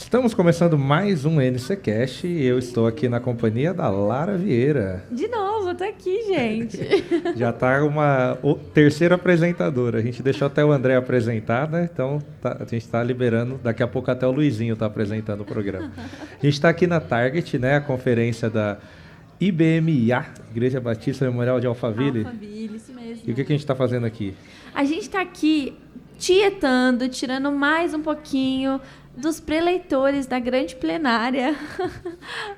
Estamos começando mais um NCcast e eu estou aqui na companhia da Lara Vieira. De novo, tô aqui, gente. Já está uma terceira apresentadora. A gente deixou até o André apresentar, né? Então a gente está liberando. Daqui a pouco até o Luizinho está apresentando o programa. A gente está aqui na Target, né? A conferência da IBMA, Igreja Batista Memorial de Alphaville. Alphaville, isso mesmo. E o que a gente está fazendo aqui? A gente está aqui tietando, tirando mais um pouquinho dos preleitores da grande plenária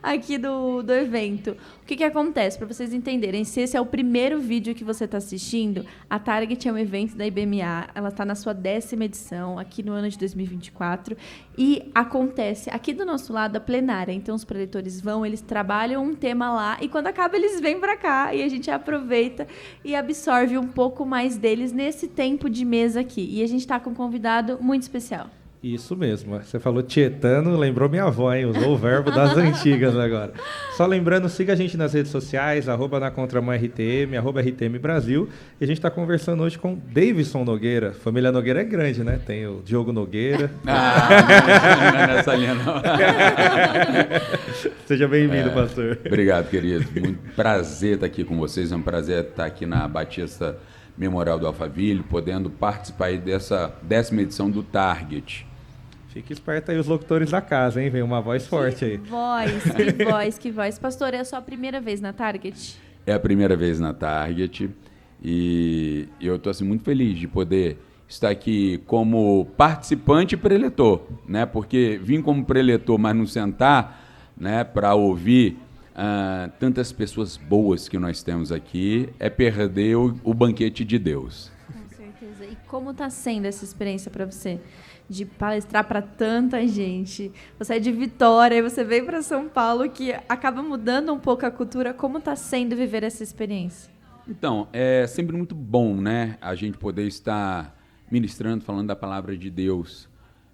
aqui do evento. O que acontece? Para vocês entenderem, se esse é o primeiro vídeo que você está assistindo, a Target é um evento da IBMA, ela está na sua 10ª edição, aqui no ano de 2024, e acontece aqui do nosso lado a plenária. Então, os preleitores vão, eles trabalham um tema lá, e quando acaba, eles vêm para cá, e a gente aproveita e absorve um pouco mais deles nesse tempo de mesa aqui. E a gente está com um convidado muito especial. Isso mesmo, você falou tietando, lembrou minha avó, hein? Usou o verbo das antigas agora. Só lembrando, siga a gente nas redes sociais, @nacontramãortm, @RTM Brasil. E a gente está conversando hoje com Davidson Nogueira. Família Nogueira é grande, né? Tem o Diogo Nogueira. Não é nessa linha, não. Seja bem-vindo, pastor. Obrigado, querido. Muito prazer estar aqui com vocês. É um prazer estar aqui na Batista Memorial do Alphaville, podendo participar aí dessa 10ª edição do Target. Fique esperto aí os locutores da casa, hein? Vem uma voz forte aí. Que voz. Pastor, é a sua primeira vez na Target? É a primeira vez na Target e eu estou assim, muito feliz de poder estar aqui como participante e preletor, né? Porque vim como preletor, mas não sentar, né, para ouvir tantas pessoas boas que nós temos aqui, é perder o banquete de Deus. Com certeza. E como está sendo essa experiência para você? De palestrar para tanta gente. Você é de Vitória e você veio para São Paulo, que acaba mudando um pouco a cultura. Como está sendo viver essa experiência? Então, é sempre muito bom, né, a gente poder estar ministrando, falando da palavra de Deus,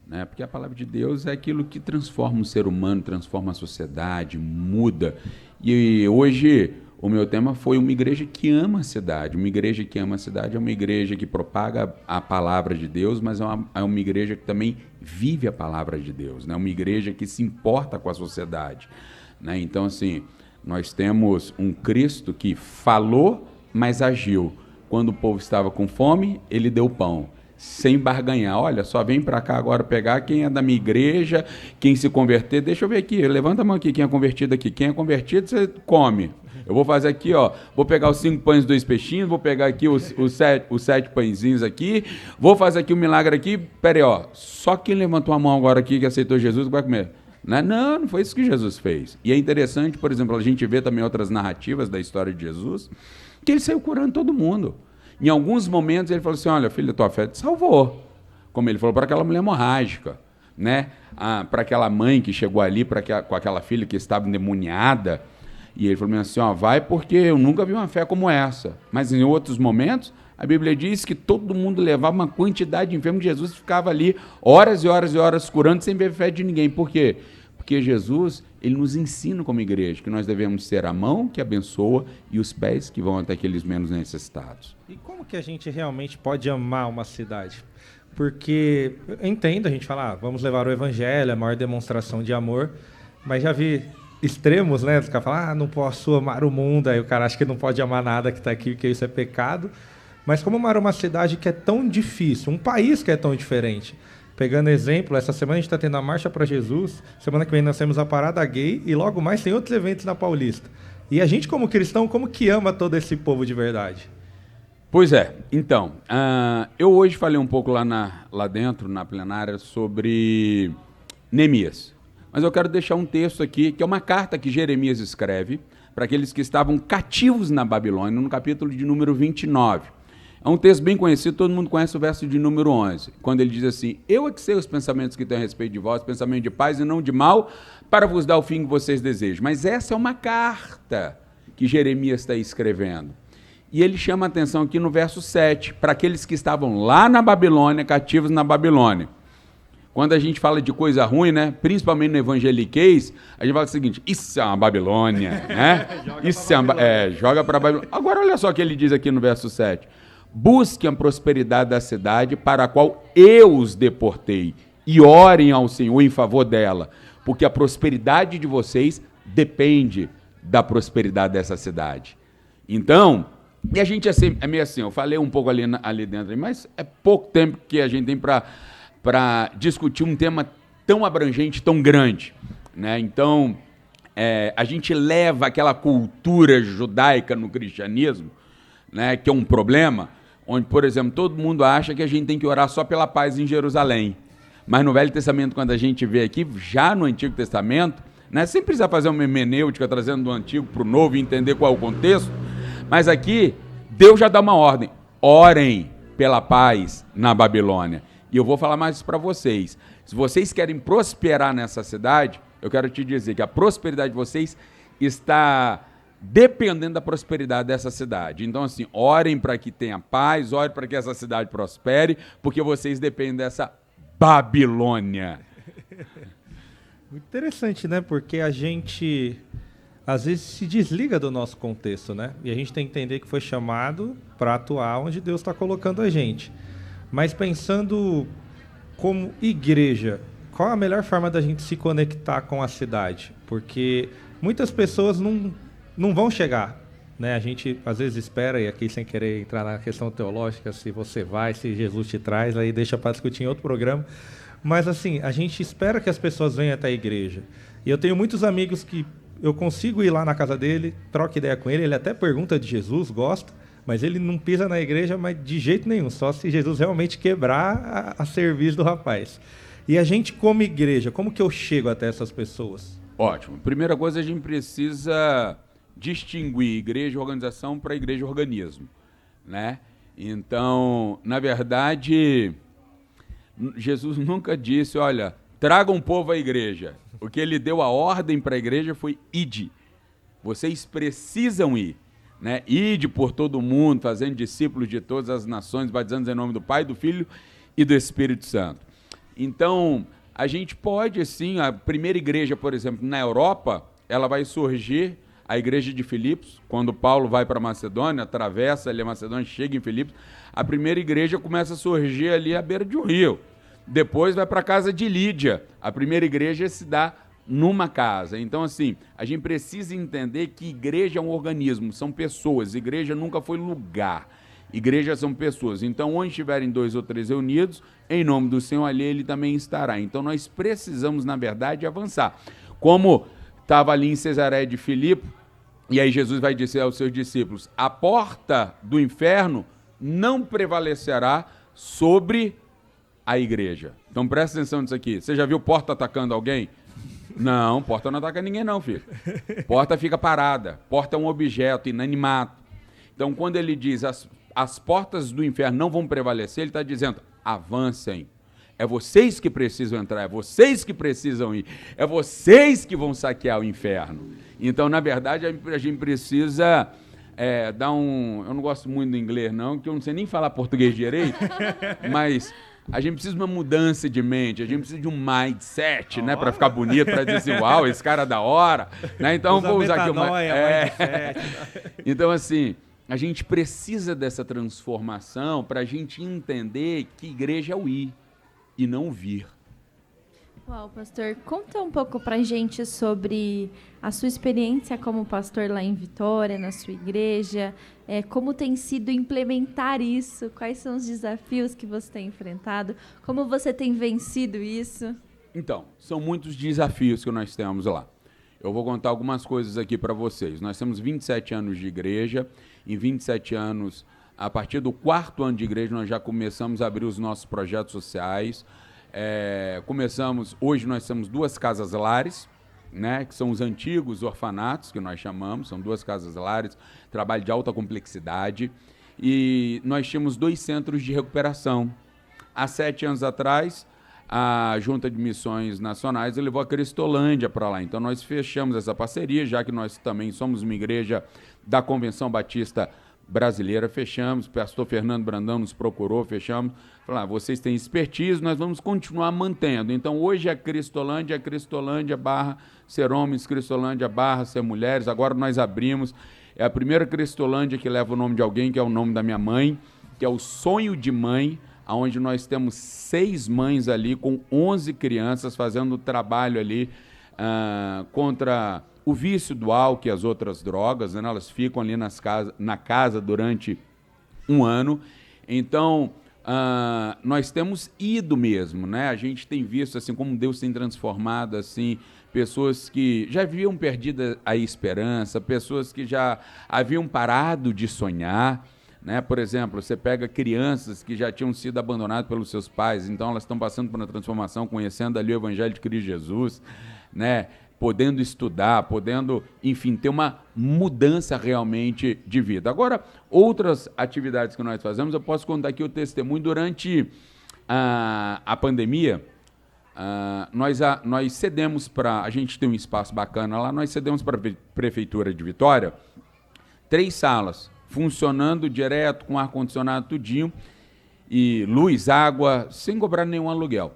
né? Porque a palavra de Deus é aquilo que transforma o ser humano, transforma a sociedade, muda. E hoje o meu tema foi uma igreja que ama a cidade. Uma igreja que ama a cidade é uma igreja que propaga a palavra de Deus, mas é uma igreja que também vive a palavra de Deus, né? Uma igreja que se importa com a sociedade, né? Então, assim, nós temos um Cristo que falou, mas agiu. Quando o povo estava com fome, ele deu pão, sem barganhar. Olha, só vem para cá agora pegar quem é da minha igreja, quem se converter. Deixa eu ver aqui, levanta a mão aqui, quem é convertido aqui. Quem é convertido, você come. Eu vou fazer aqui, ó, vou pegar os 5 pães e 2 peixinhos, vou pegar aqui os 7 pãezinhos aqui, vou fazer aqui um milagre aqui. Pera aí, ó, só quem levantou a mão agora aqui que aceitou Jesus vai comer. Não foi isso que Jesus fez. E é interessante, por exemplo, a gente vê também outras narrativas da história de Jesus, que ele saiu curando todo mundo. Em alguns momentos ele falou assim, olha, filho, tua fé te salvou. Como ele falou para aquela mulher hemorrágica, né? Para aquela mãe que chegou ali com aquela filha que estava endemoniada. E ele falou assim, ó, vai porque eu nunca vi uma fé como essa. Mas em outros momentos, a Bíblia diz que todo mundo levava uma quantidade de enfermos. Jesus ficava ali horas e horas e horas curando sem ver fé de ninguém. Por quê? Porque Jesus, ele nos ensina como igreja que nós devemos ser a mão que abençoa e os pés que vão até aqueles menos necessitados. E como que a gente realmente pode amar uma cidade? Porque eu entendo a gente falar, vamos levar o evangelho, a maior demonstração de amor, mas já vi extremos, né? Os caras falam, não posso amar o mundo, aí o cara acha que não pode amar nada que está aqui, porque isso é pecado. Mas como amar uma cidade que é tão difícil, um país que é tão diferente? Pegando exemplo, essa semana a gente está tendo a Marcha para Jesus, semana que vem nós temos a Parada Gay e logo mais tem outros eventos na Paulista. E a gente como cristão, como que ama todo esse povo de verdade? Pois é, então, eu hoje falei um pouco lá dentro, na plenária, sobre Neemias. Mas eu quero deixar um texto aqui, que é uma carta que Jeremias escreve para aqueles que estavam cativos na Babilônia, no capítulo de número 29. É um texto bem conhecido, todo mundo conhece o verso de número 11, quando ele diz assim, eu é que sei os pensamentos que tenho a respeito de vós, pensamento de paz e não de mal, para vos dar o fim que vocês desejam. Mas essa é uma carta que Jeremias está escrevendo. E ele chama a atenção aqui no verso 7, para aqueles que estavam lá na Babilônia, cativos na Babilônia. Quando a gente fala de coisa ruim, né, principalmente no evangeliquez, a gente fala o seguinte, isso é uma Babilônia, né? Joga para a Babilônia. Agora olha só o que ele diz aqui no verso 7. Busquem a prosperidade da cidade para a qual eu os deportei e orem ao Senhor em favor dela, porque a prosperidade de vocês depende da prosperidade dessa cidade. Então, e a gente é meio assim, eu falei um pouco ali dentro, mas é pouco tempo que a gente tem para discutir um tema tão abrangente, tão grande, né? Então, a gente leva aquela cultura judaica no cristianismo, né, que é um problema, onde, por exemplo, todo mundo acha que a gente tem que orar só pela paz em Jerusalém. Mas no Velho Testamento, quando a gente vê aqui, já no Antigo Testamento, né, sem precisar fazer uma hermenêutica trazendo do Antigo para o Novo e entender qual é o contexto, mas aqui Deus já dá uma ordem: orem pela paz na Babilônia. E eu vou falar mais isso para vocês. Se vocês querem prosperar nessa cidade, eu quero te dizer que a prosperidade de vocês está dependendo da prosperidade dessa cidade. Então, assim, orem para que tenha paz, orem para que essa cidade prospere, porque vocês dependem dessa Babilônia. Muito interessante, né? Porque a gente, às vezes, se desliga do nosso contexto, né? E a gente tem que entender que foi chamado para atuar onde Deus está colocando a gente. Mas pensando como igreja, qual a melhor forma da gente se conectar com a cidade? Porque muitas pessoas não vão chegar, né? A gente às vezes espera, e aqui sem querer entrar na questão teológica, se você vai, se Jesus te traz, aí deixa para discutir em outro programa. Mas assim, a gente espera que as pessoas venham até a igreja. E eu tenho muitos amigos que eu consigo ir lá na casa dele, troco ideia com ele, ele até pergunta de Jesus, gosta, mas ele não pisa na igreja, mas de jeito nenhum, só se Jesus realmente quebrar a serviço do rapaz. E a gente como igreja, como que eu chego até essas pessoas? Ótimo. Primeira coisa, a gente precisa distinguir igreja e organização para igreja e organismo, né? Então, na verdade, Jesus nunca disse, olha, traga um povo à igreja. O que ele deu a ordem para a igreja foi ide. Vocês precisam ir, né? Ide por todo mundo, fazendo discípulos de todas as nações, batizando em nome do Pai, do Filho e do Espírito Santo. Então, a gente pode, sim, a primeira igreja, por exemplo, na Europa, ela vai surgir, a igreja de Filipos, quando Paulo vai para Macedônia, atravessa ali a Macedônia, chega em Filipos, a primeira igreja começa a surgir ali à beira de um rio. Depois vai para a casa de Lídia. A primeira igreja se dá numa casa. Então, assim, a gente precisa entender que igreja é um organismo, são pessoas. Igreja nunca foi lugar. Igreja são pessoas. Então, onde estiverem 2 ou 3 reunidos, em nome do Senhor ali, ele também estará. Então, nós precisamos, na verdade, avançar. Como estava ali em Cesareia de Filipe, e aí Jesus vai dizer aos seus discípulos, a porta do inferno não prevalecerá sobre a igreja. Então, presta atenção nisso aqui. Você já viu porta atacando alguém? Não, porta não ataca ninguém não, filho. Porta fica parada. Porta é um objeto inanimado. Então, quando ele diz as portas do inferno não vão prevalecer, ele está dizendo, avancem. É vocês que precisam entrar, é vocês que precisam ir, é vocês que vão saquear o inferno. Então, na verdade, a gente precisa dar um... Eu não gosto muito do inglês, não, que eu não sei nem falar português direito, mas a gente precisa de uma mudança de mente, a gente precisa de um mindset, né, para ficar bonito, para dizer assim, uau, esse cara é da hora. Né? Então, vou usar aqui uma... Então, assim... A gente precisa dessa transformação para a gente entender que igreja é o ir e não o vir. Uau, pastor, conta um pouco pra gente sobre a sua experiência como pastor lá em Vitória, na sua igreja, como tem sido implementar isso, quais são os desafios que você tem enfrentado, como você tem vencido isso? Então, são muitos desafios que nós temos lá. Eu vou contar algumas coisas aqui para vocês. Nós temos 27 anos de igreja. Em 27 anos, a partir do 4º ano de igreja, nós já começamos a abrir os nossos projetos sociais. Hoje nós temos 2 casas lares, né, que são os antigos orfanatos, que nós chamamos, são 2 casas lares, trabalho de alta complexidade. E nós tínhamos 2 centros de recuperação. Há 7 anos atrás, a Junta de Missões Nacionais levou a Cristolândia para lá. Então, nós fechamos essa parceria, já que nós também somos uma igreja da Convenção Batista Brasileira, fechamos. O pastor Fernando Brandão nos procurou, fechamos. Falaram, vocês têm expertise, nós vamos continuar mantendo. Então, hoje é Cristolândia barra ser homens, Cristolândia barra ser mulheres. Agora nós abrimos, é a primeira Cristolândia que leva o nome de alguém, que é o nome da minha mãe, que é o Sonho de Mãe, onde nós temos 6 mães ali com 11 crianças fazendo trabalho ali contra o vício do álcool e as outras drogas, né? Elas ficam ali na casa durante um ano. Então, nós temos ido mesmo, né? A gente tem visto assim como Deus tem transformado assim pessoas que já haviam perdido a esperança, pessoas que já haviam parado de sonhar, né? Por exemplo, você pega crianças que já tinham sido abandonadas pelos seus pais, então elas estão passando por uma transformação, conhecendo ali o Evangelho de Cristo Jesus, né? Podendo estudar, podendo, enfim, ter uma mudança realmente de vida. Agora, outras atividades que nós fazemos, eu posso contar aqui o testemunho. Durante a pandemia, nós cedemos para, a gente tem um espaço bacana lá, nós cedemos para a Prefeitura de Vitória 3 salas, funcionando direto, com ar-condicionado tudinho, e luz, água, sem cobrar nenhum aluguel.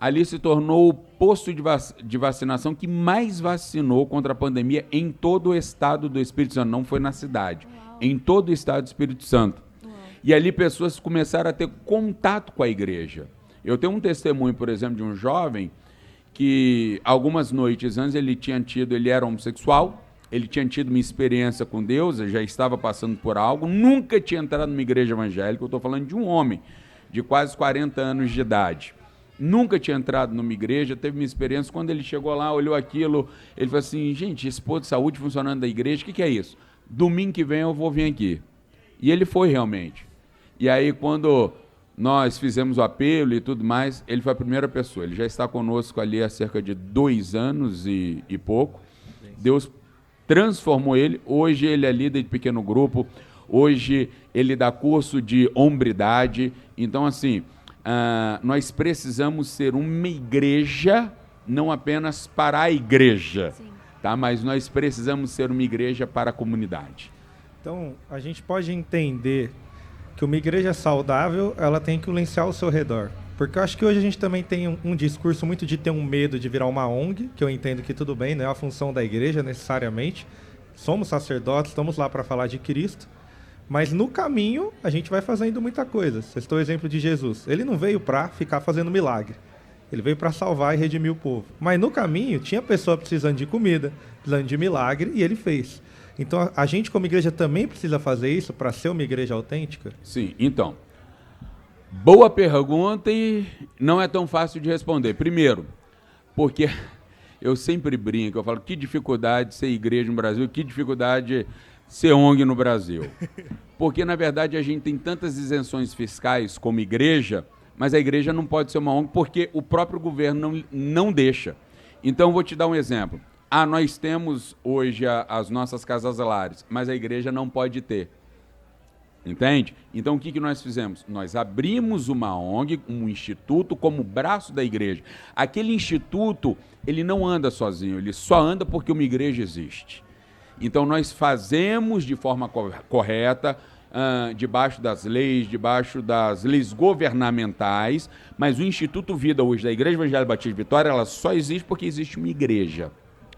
Ali se tornou o posto de vacinação que mais vacinou contra a pandemia em todo o estado do Espírito Santo, não foi na cidade, em todo o estado do Espírito Santo. E ali pessoas começaram a ter contato com a igreja. Eu tenho um testemunho, por exemplo, de um jovem que algumas noites antes ele era homossexual, ele tinha tido uma experiência com Deus, ele já estava passando por algo, nunca tinha entrado numa igreja evangélica. Eu estou falando de um homem de quase 40 anos de idade. Nunca tinha entrado numa igreja, teve uma experiência. Quando ele chegou lá, olhou aquilo, ele falou assim: gente, esse posto de saúde funcionando da igreja, o que é isso? Domingo que vem eu vou vir aqui. E ele foi realmente. E aí, quando nós fizemos o apelo e tudo mais, ele foi a primeira pessoa. Ele já está conosco ali há cerca de 2 anos e pouco. Deus transformou ele. Hoje ele é líder de pequeno grupo. Hoje ele dá curso de hombridade. Então, assim, nós precisamos ser uma igreja, não apenas para a igreja, tá? Mas nós precisamos ser uma igreja para a comunidade. Então, a gente pode entender que uma igreja saudável, ela tem que influenciar ao seu redor. Porque eu acho que hoje a gente também tem um discurso muito de ter um medo de virar uma ONG, que eu entendo que tudo bem, não é a função da igreja necessariamente. Somos sacerdotes, estamos lá para falar de Cristo. Mas no caminho, a gente vai fazendo muita coisa. Você citou o exemplo de Jesus. Ele não veio para ficar fazendo milagre. Ele veio para salvar e redimir o povo. Mas no caminho, tinha pessoa precisando de comida, precisando de milagre, e ele fez. Então, a gente como igreja também precisa fazer isso para ser uma igreja autêntica? Sim, então. Boa pergunta e não é tão fácil de responder. Primeiro, porque eu sempre brinco, eu falo, que dificuldade ser igreja no Brasil, que dificuldade ser ONG no Brasil. Porque, na verdade, a gente tem tantas isenções fiscais como igreja, mas a igreja não pode ser uma ONG porque o próprio governo não deixa. Então, vou te dar um exemplo. Nós temos hoje as nossas casas lares, mas a igreja não pode ter. Entende? Então, o que nós fizemos? Nós abrimos uma ONG, um instituto, como braço da igreja. Aquele instituto, ele não anda sozinho, ele só anda porque uma igreja existe. Então, nós fazemos de forma correta, debaixo das leis governamentais, mas o Instituto Vida hoje da Igreja Evangélica Batista de Vitória, ela só existe porque existe uma igreja.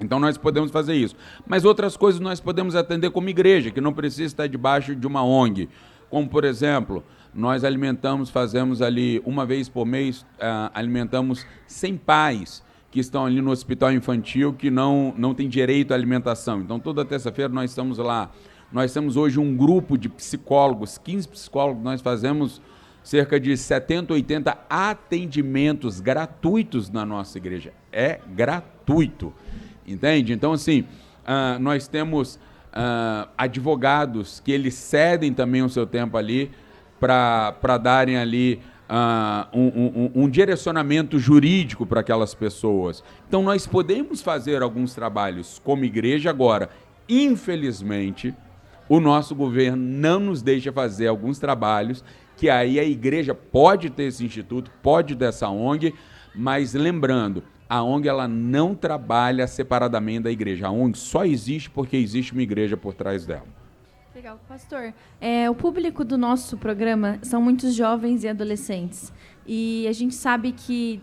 Então, nós podemos fazer isso. Mas outras coisas nós podemos atender como igreja, que não precisa estar debaixo de uma ONG. Como, por exemplo, nós fazemos ali, uma vez por mês, alimentamos 100 pais que estão ali no hospital infantil, que não tem direito à alimentação. Então, toda terça-feira nós estamos lá. Nós temos hoje um grupo de psicólogos, 15 psicólogos, nós fazemos cerca de 70, 80 atendimentos gratuitos na nossa igreja. É gratuito, entende? Então, assim, nós temos advogados que eles cedem também o seu tempo ali para darem ali um direcionamento jurídico para aquelas pessoas. Então, nós podemos fazer alguns trabalhos como igreja. Agora, infelizmente, o nosso governo não nos deixa fazer alguns trabalhos, que aí a igreja pode ter esse instituto, pode ter essa ONG, mas lembrando, a ONG ela não trabalha separadamente da igreja. A ONG só existe porque existe uma igreja por trás dela. Legal. Pastor, o público do nosso programa são muitos jovens e adolescentes. E a gente sabe que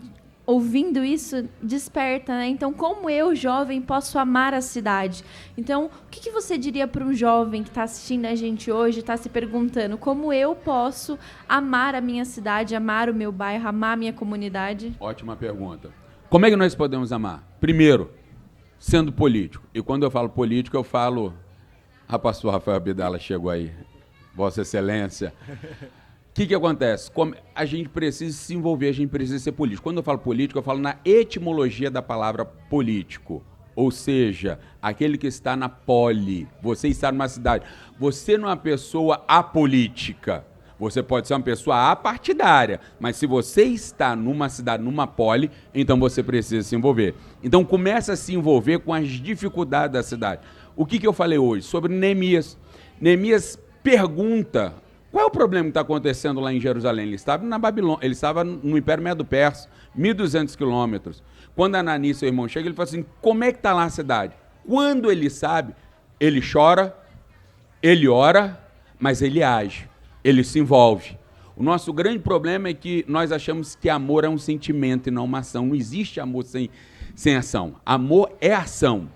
ouvindo isso, desperta, né? Então, como eu, jovem, posso amar a cidade? Então, o que você diria para um jovem que está assistindo a gente hoje, está se perguntando como eu posso amar a minha cidade, amar o meu bairro, amar a minha comunidade? Ótima pergunta. Como é que nós podemos amar? Primeiro, sendo político. E quando eu falo político, eu falo... Ah, pastor Rafael Abdala chegou aí. Vossa Excelência. O que acontece? A gente precisa se envolver, a gente precisa ser político. Quando eu falo político, eu falo na etimologia da palavra político. Ou seja, aquele que está na poli. Você está numa cidade. Você não é uma pessoa apolítica. Você pode ser uma pessoa apartidária. Mas se você está numa cidade, numa poli, então você precisa se envolver. Então começa a se envolver com as dificuldades da cidade. O que eu falei hoje? Sobre Neemias. Neemias pergunta... Qual é o problema que está acontecendo lá em Jerusalém? Ele estava na Babilônia, ele estava no Império Medo-Persa, 1.200 quilômetros. Quando Ananias, seu irmão, chega, ele fala assim, como é que está lá a cidade? Quando ele sabe, ele chora, ele ora, mas ele age, ele se envolve. O nosso grande problema é que nós achamos que amor é um sentimento e não uma ação. Não existe amor sem ação. Amor é ação.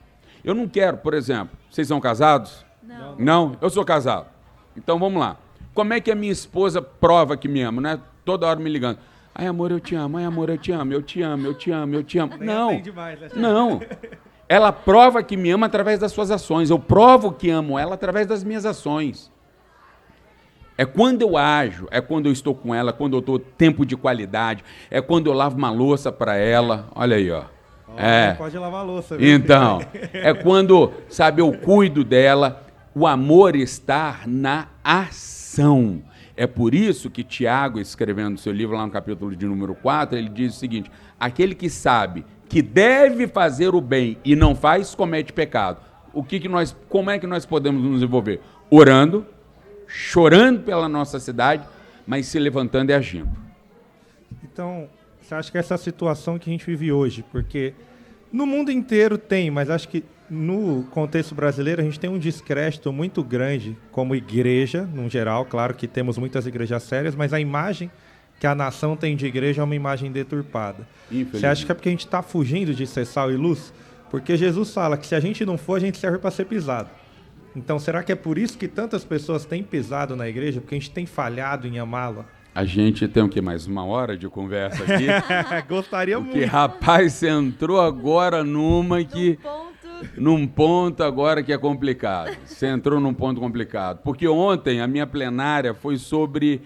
Eu não quero, por exemplo, vocês são casados? Não. Não? Eu sou casado. Então vamos lá. Como é que a minha esposa prova que me ama, né? Toda hora me ligando. Ai, amor, eu te amo. Ai, amor, eu te amo. Eu te amo, eu te amo, eu te amo. Não. Não. Ela prova que me ama através das suas ações. Eu provo que amo ela através das minhas ações. É quando eu ajo, é quando eu estou com ela, é quando eu dou tempo de qualidade, é quando eu lavo uma louça para ela. Olha aí, ó. Pode lavar a louça. Viu? Então, é quando, sabe, eu cuido dela. O amor está na ação. É por isso que Tiago, escrevendo seu livro lá no capítulo de número 4, ele diz o seguinte, aquele que sabe que deve fazer o bem e não faz, comete pecado. Como é que nós podemos nos envolver? Orando, chorando pela nossa cidade, mas se levantando e agindo. Então, você acha que essa situação que a gente vive hoje, porque no mundo inteiro tem, mas acho que no contexto brasileiro a gente tem um descrédito muito grande como igreja, no geral, claro que temos muitas igrejas sérias, mas a imagem que a nação tem de igreja é uma imagem deturpada. Você acha que é porque a gente está fugindo de ser sal e luz? Porque Jesus fala que se a gente não for, a gente serve para ser pisado. Então, será que é por isso que tantas pessoas têm pisado na igreja? Porque a gente tem falhado em amá-la? A gente tem o quê? Mais uma hora de conversa aqui? Gostaria muito. Porque, rapaz, você entrou agora num ponto agora que é complicado. Você entrou num ponto complicado. Porque ontem a minha plenária foi sobre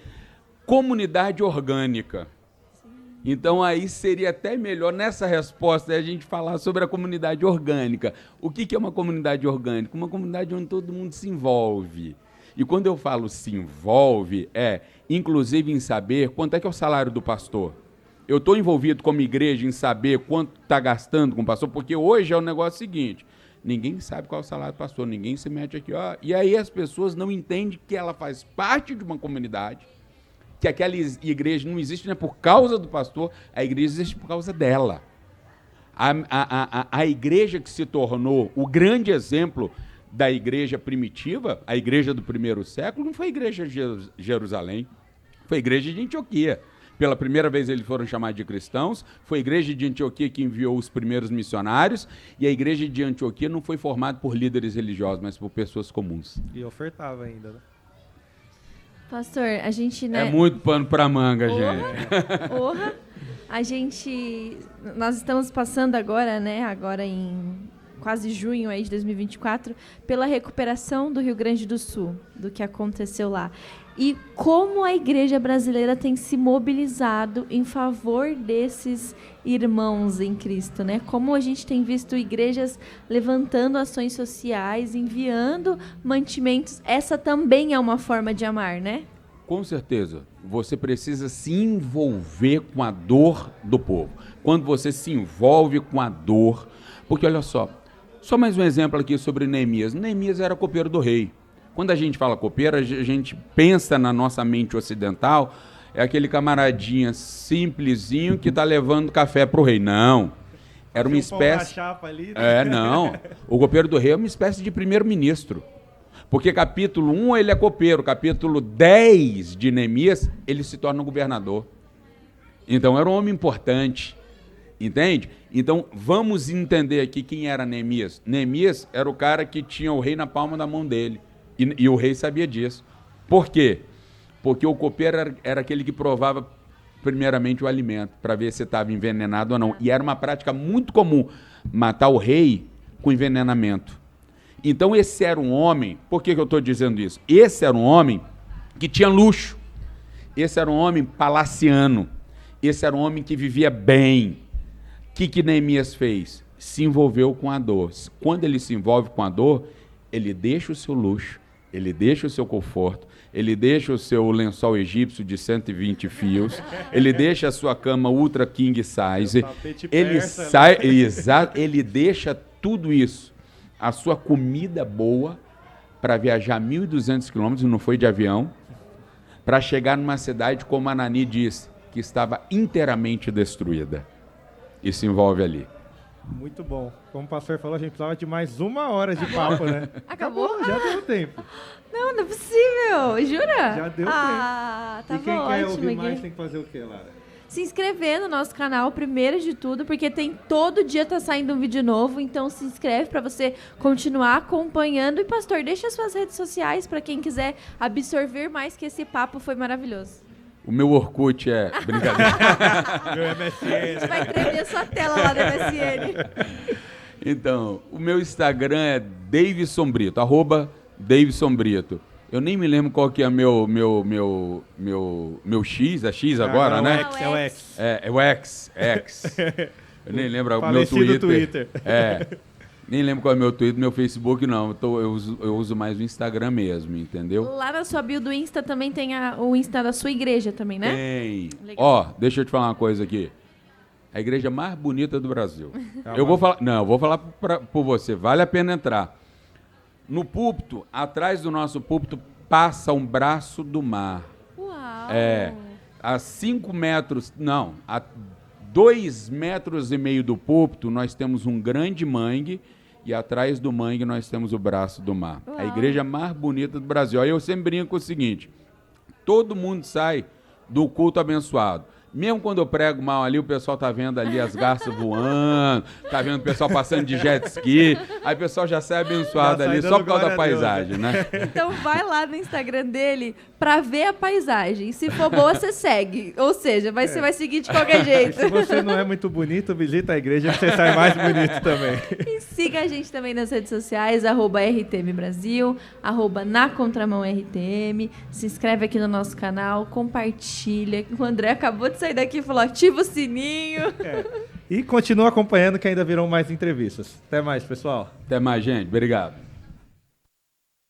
comunidade orgânica. Então aí seria até melhor nessa resposta a gente falar sobre a comunidade orgânica. O que é uma comunidade orgânica? Uma comunidade onde todo mundo se envolve. E quando eu falo se envolve, inclusive em saber quanto é que é o salário do pastor. Eu estou envolvido como igreja em saber quanto está gastando com o pastor, porque hoje é o negócio seguinte, ninguém sabe qual é o salário do pastor, ninguém se mete aqui. E aí as pessoas não entendem que ela faz parte de uma comunidade, que aquela igreja não existe, não é por causa do pastor, a igreja existe por causa dela. A igreja que se tornou o grande exemplo da igreja primitiva, a igreja do primeiro século, não foi a igreja de Jerusalém, foi a igreja de Antioquia. Pela primeira vez eles foram chamados de cristãos, foi a igreja de Antioquia que enviou os primeiros missionários, e a igreja de Antioquia não foi formada por líderes religiosos, mas por pessoas comuns. E ofertava ainda, né? Pastor, a gente, né? É muito pano para manga, gente. Nós estamos passando agora, né? Agora em quase junho aí de 2024, pela recuperação do Rio Grande do Sul, do que aconteceu lá. E como a igreja brasileira tem se mobilizado em favor desses irmãos em Cristo, né? Como a gente tem visto igrejas levantando ações sociais, enviando mantimentos. Essa também é uma forma de amar, né? Com certeza. Você precisa se envolver com a dor do povo. Quando você se envolve com a dor... Porque, olha só mais um exemplo aqui sobre Neemias. Neemias era copeiro do rei. Quando a gente fala copeiro, a gente pensa na nossa mente ocidental, é aquele camaradinha simplesinho que está levando café para o rei. Não. Era uma espécie... chapa ali, né? Não. O copeiro do rei é uma espécie de primeiro-ministro. Porque capítulo 1 ele é copeiro, capítulo 10 de Neemias, ele se torna governador. Então era um homem importante. Entende? Então, vamos entender aqui quem era Neemias. Neemias era o cara que tinha o rei na palma da mão dele. E o rei sabia disso. Por quê? Porque o copeiro era aquele que provava primeiramente o alimento, para ver se estava envenenado ou não. E era uma prática muito comum matar o rei com envenenamento. Então, esse era um homem... Por que eu estou dizendo isso? Esse era um homem que tinha luxo. Esse era um homem palaciano. Esse era um homem que vivia bem. O que Neemias fez? Se envolveu com a dor. Quando ele se envolve com a dor, ele deixa o seu luxo, ele deixa o seu conforto, ele deixa o seu lençol egípcio de 120 fios, ele deixa a sua cama ultra king size, ele sai, ele deixa tudo isso, a sua comida boa, para viajar 1.200 quilômetros, não foi de avião, para chegar numa cidade, como Anani disse, que estava inteiramente destruída. E se envolve ali. Muito bom. Como o pastor falou, a gente precisava de mais 1 hora de papo, né? Acabou? Já deu tempo. Não é possível. Jura? Já deu Ah, tempo. tá E quem bom, quer ótimo. ouvir mais tem que fazer o quê, Lara? Se inscrever no nosso canal, primeiro de tudo, porque todo dia tá saindo um vídeo novo, então se inscreve para você continuar acompanhando. E, pastor, deixa as suas redes sociais para quem quiser absorver mais, que esse papo foi maravilhoso. O meu Orkut é... Brincadeira. Meu A MSN. gente vai tremer sua tela lá do MSN. Então, o meu Instagram é Davidson Brito, @Davidson Brito. Eu nem me lembro qual que é meu X, é X agora, não, né? É o X. É o X. Eu nem lembro o meu Falecido Twitter. Twitter. Nem lembro qual é o meu Twitter, meu Facebook não. Eu uso mais o Instagram mesmo, entendeu? Lá na sua bio do Insta também tem o Insta da sua igreja também, né? Tem. Legal. Ó, deixa eu te falar uma coisa aqui. A igreja mais bonita do Brasil. Tá Eu bom. vou falar por você. Vale a pena entrar. No púlpito, atrás do nosso púlpito, passa um braço do mar. Uau! A 5 metros, não, a 2,5 metros do púlpito, nós temos um grande mangue e atrás do mangue nós temos o braço do mar. Uau. A igreja mais bonita do Brasil. Aí eu sempre brinco com o seguinte, todo mundo sai do culto abençoado. Mesmo quando eu prego mal ali, o pessoal tá vendo ali as garças voando, tá vendo o pessoal passando de jet ski, aí o pessoal já sai abençoado Já sai ali dando só por causa da glória a Deus, paisagem, né? Então vai lá no Instagram dele pra ver a paisagem. Se for boa, você segue. Ou seja, você vai seguir de qualquer E jeito. se você não é muito bonito, visita a igreja que você sai mais bonito também. E siga a gente também nas redes sociais, @RTM Brasil, @NaContramãoRTM. Se inscreve aqui no nosso canal, compartilha. O André acabou de sair daqui e falou, ativa o sininho. E continua acompanhando que ainda virão mais entrevistas. Até mais, pessoal. Até mais, gente. Obrigado.